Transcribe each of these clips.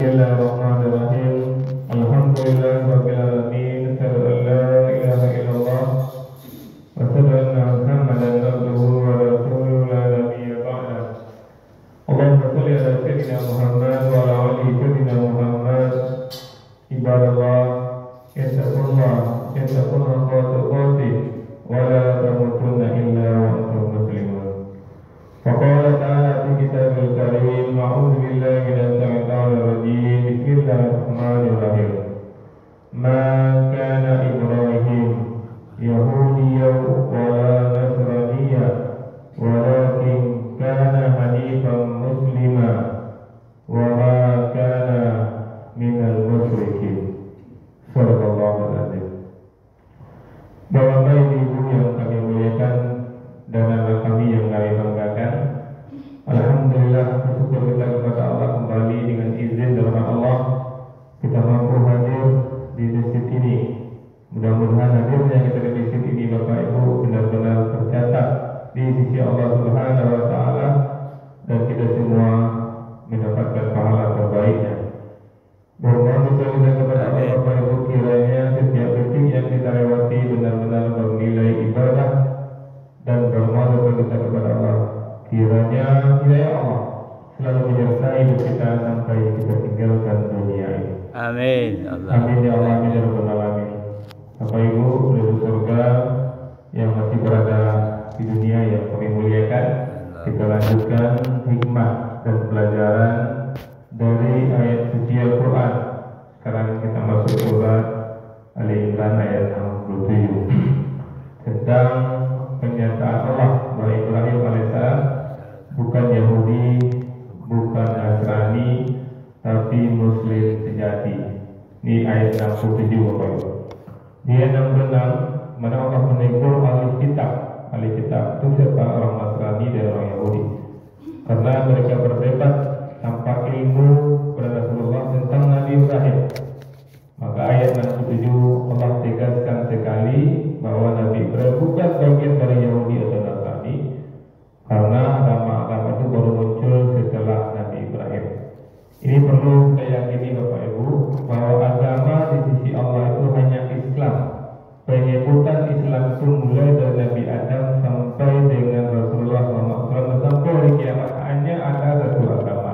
Bismillahirrahmanirrahim. Alhamdulillahirabbil alamin. Asyhadu an la ilaha illallah wa asyhadu anna Muhammadan abduhu wa rasuluhu la nabiyya ba'dah. Allahumma shalli ala sayyidina Muhammad wa ala ali sayyidina Muhammad. Ibadallah, ittaqullah haqqa tuqatih wa la tamutunna illa wa antum muslimun. Faqala ta'ala fi kitabil karim, a'udzu billahi minash shaitanir rajim. Bismillahirrahmanirrahim. Ma kana Ibrahim yahudiyyan wa la nasraniyyan walakin kana hanifan musliman wa ma kana minal musyrikin. Shadaqallahul azim. Bapak Ibu yang kami muliakan dan anak kami yang kami banggakan, alhamdulillah, bersyukur kita kepada Allah kembali dengan izin dan rahmat Allah kita mampu hadir di masjid ini. Mudah-mudahan hadirnya kita di masjid ini Bapak Ibu benar-benar tercatat di sisi Allah Subhanahu wa taala dan kita semua mendapatkan pahala terbaiknya. Mohon kita kepada Allah Bapak Ibu, kiranya setiap detik yang kita lewati benar-benar bernilai ibadah dan bermohon kita kepada Allah. Kiranya hidayah Allah selalu menyertai kita sampai kita tinggalkan dunia ini. Amin. Amin ya Allah, amin ya rabbal alamin. Bapak Ibu penduduk surga yang masih berada di dunia yang kami muliakan, kita lanjutkan hikmah dan pelajaran dari ayat suci Al-Quran. Sekarang kita masuk surat Ali Imran ayat 67 tentang pernyataan Allah bahwa Ibrahim alaihissalam bukan Yahudi, bukan Nasrani, tapi Muslim sejati. Ini ayat 67 Bapak Ibu. Di ayat 66 mana Allah menegur ahli kitab. Ahli kitab itu siapa? Orang Nasrani dan orang Yahudi. Karena mereka berdebat tanpa ilmu kepada Rasulullah tentang Nabi Ibrahim. Maka ayat 67 Allah tegaskan sekali bahwa Nabi Ibrahim bukan bagian dari Yahudi atau Nasrani, karena agama-agama itu baru muncul setelah Nabi Ibrahim. Ini perlu kita yakini Bapak Ibu, bahwa agama di sisi Allah itu hanya Islam. Penyebutan Islam itu mulai dari Nabi Adam sampai dengan Rasulullah SAW sampai hari kiamat hanya ada satu agama.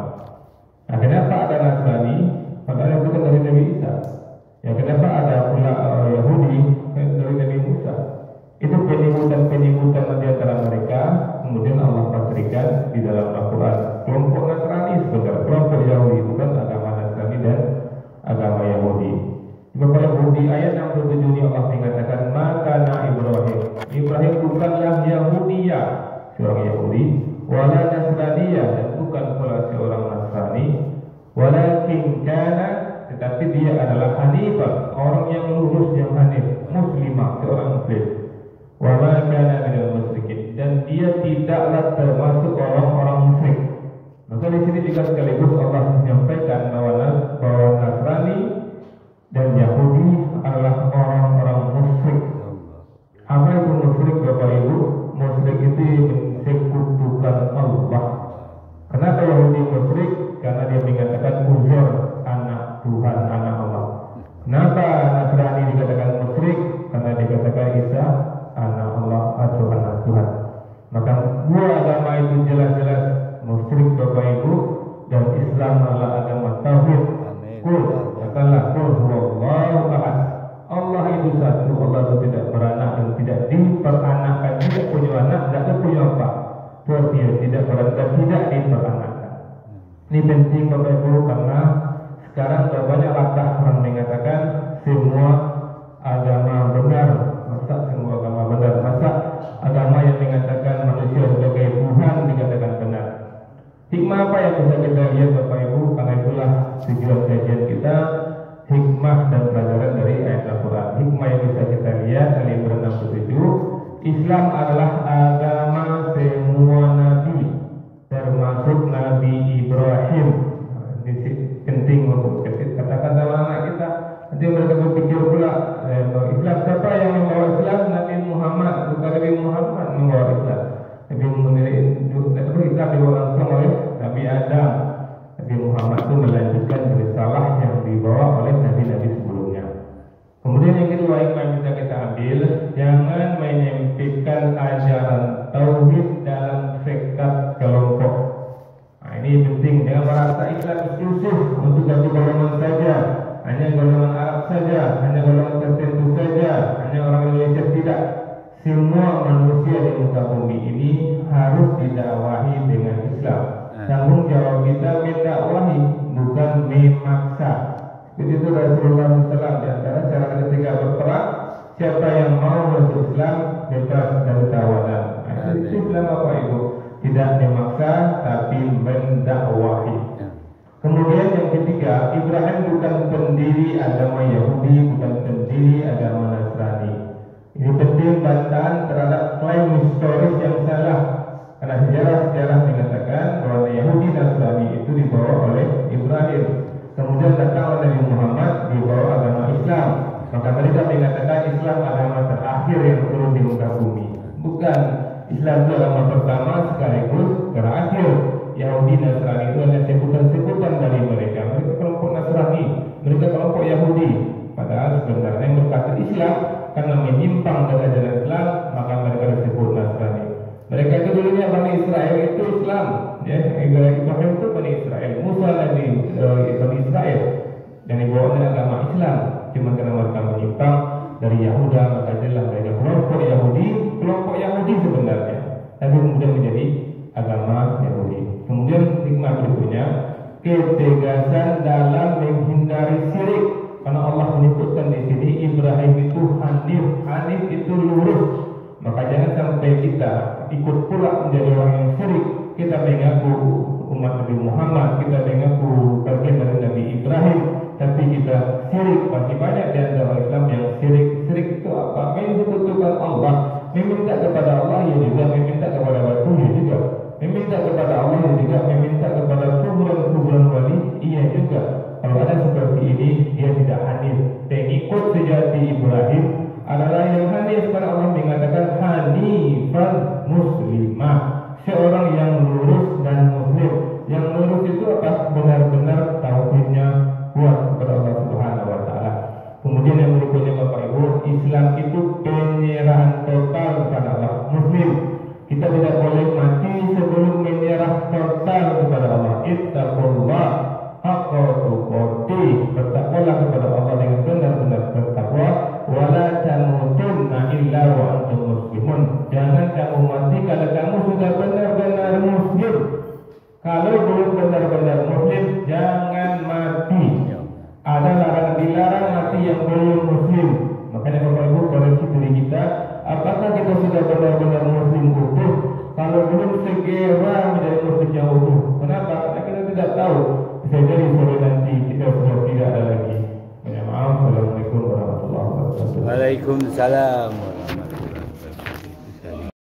Nah, kenapa ada Nasrani? Padahal bukan dari Nabi Isa. Ya, kenapa ada pula Yahudi dari Nabi Musa? Itu penyebutan di antara mereka. Kemudian Allah pastikan di dalam Al-Quran kelompok Nasrani sebenarnya, kelompok Yahudi bukan agama Nasrani dan agama Yahudi. Bapak Ibu, di ayat 67 ini Allah mengatakan maka Ibrahim bukanlah Yahudiya, seorang Yahudi, wala Nasraniya, dan bukan pula seorang Nasrani, walakin kana, tetapi dia adalah hanifah, orang yang lurus, yang hanif, muslimah, seorang muslim, wa ma kana minal musyrikin, dan dia tidaklah termasuk orang-orang musyrik. Maka di sini juga sekaligus Allah menyampaikan bahwa Nasrani dan Yahudi adalah orang-orang musyrik. Apa itu musyrik Bapak Ibu? Musyrik itu mensekutukan Allah. Kenapa Yahudi musyrik? Karena dia mengatakan Uzair anak Tuhan, anak Allah. Kenapa Nasrani dikatakan musyrik? Karena dikatakan Isa anak Allah atau anak Tuhan. Maka dua agama itu jelas-jelas musyrik Bapak Ibu, dan Islam adalah agama tauhid. Qul, katakanlah qul huwallahu ahad. Allah itu satu, Allah itu tidak beranak dan tidak diperanakkan, tidak punya anak, tidak punya apa. Itu artinya tidak beranak dan tidak diperanakkan. Ini penting Bapak Ibu, karena sekarang banyak latah orang mengatakan semua agama benar. Masa semua agama benar? Masa agama yang mengatakan manusia sebagai Tuhan dikatakan benar? Hikmah apa yang bisa kita lihat Bapak Ibu? Karena itulah tujuan kajian kita, hikmah dan pelajaran dari ayat Al-Quran. Hikmah yang bisa kita lihat Ali Imran 67, Islam adalah agama semua nabi, termasuk Nabi Ibrahim. Ini penting untuk katakan sama anak kita. Nanti mereka berpikir pula, Islam siapa yang membawa Islam? Nabi Muhammad, bukan Nabi Muhammad membawa Islam. Nabi Islam dibawa langsung oleh Nabi Adam. Nabi Muhammad itu melanjutkan risalah yang dibawa oleh nabi-nabi sebelumnya. Kemudian yang kedua yang bisa kita ambil, jangan menyempitkan ajaran tauhid dalam sekat kelompok. Nah, ini penting, jangan merasa Islam eksklusif untuk satu golongan saja, hanya golongan Arab saja, hanya golongan tertentu saja, hanya orang Indonesia. Tidak. Semua manusia di muka bumi ini harus didakwahi dengan Islam. Tanggung jawab kita mendakwahi, bukan memaksa. Begitu Rasulullah SAW di antara cara ketika berperang, siapa yang mau masuk Islam bebas dari tawanan. Itu Islam apa itu? Tidak memaksa, tapi mendakwahi. Kemudian yang ketiga, Ibrahim bukan pendiri agama Yahudi, bukan pendiri agama Nasrani. Ini penting bantahan terhadap klaim historis yang salah. Karena sejarah-sejarah mengatakan bahwa Yahudi Nasrani itu dibawa oleh Ibrahim. Kemudian datang Nabi Muhammad dibawa agama Islam. Maka mereka mengatakan Islam agama terakhir yang turun di muka bumi. Bukan, Islam itu agama pertama sekaligus terakhir. Yahudi Nasrani itu hanya sebutan-sebutan dari mereka. Mereka kelompok Nasrani, mereka kelompok Yahudi. Padahal sebenarnya yang berkata Islam karena menyimpang dari ajaran Islam, maka mereka disebut Nasrani. Mereka itu dulunya Bani Israel itu Islam, ya. Ibrahim itu Bani Israel, Musa Nabi Bani Israel, dan dibawa dengan agama Islam. Cuma karena mereka menyimpang dari Yahuda, maka jadilah mereka kelompok Yahudi sebenarnya, tapi kemudian menjadi agama Yahudi. Kemudian hikmah berikutnya, ketegasan dalam menghindari syirik. Karena Allah menyebutkan di sini Ibrahim itu hanif itu lurus. Maka jangan sampai kita ikut pula menjadi orang yang syirik. Kita mengaku umat Nabi Muhammad, kita mengaku bagian dari Nabi Ibrahim, tapi kita syirik. Masih banyak di antara Islam yang syirik. Syirik itu apa? Menyebutkan Allah, meminta kepada Allah, ya juga meminta kepada batu, ya juga meminta kepada Allah, ya juga meminta kepada kuburan wali, iya juga. Kalau ada seperti ini, dia tidak hanif. Pengikut sejati Ibrahim adalah yang hanif, karena Allah mengatakan hanifan muslimah, seorang yang lurus dan muslim. Yang lurus itu apa? Benar-benar tauhidnya kuat kepada Allah Subhanahu wa taala. Kemudian yang berikutnya Bapak Ibu, Islam itu penyerahan total kepada Allah. Muslim, kita tidak boleh mati sebelum menyerah total kepada Allah. Ittaqullah haqqa tuqatih, bertakwalah kepada Allah dengan benar-benar bertakwa. Wala tamutunna illa wa antum muslimun, jangan kamu mati kalau kamu sudah benar-benar muslim. Kalau belum benar-benar muslim, jangan mati. Ada larangan, dilarang mati yang belum muslim. Makanya Bapak Ibu koreksi diri kita, apakah kita sudah benar-benar muslim utuh? Kalau belum, segera menjadi muslim yang utuh. Kenapa? Karena kita tidak tahu. Bisa jadi sore nanti kita sudah tidak ada lagi. Maaf. Assalamualaikum warahmatullahi wabarakatuh. Waalaikumsalam.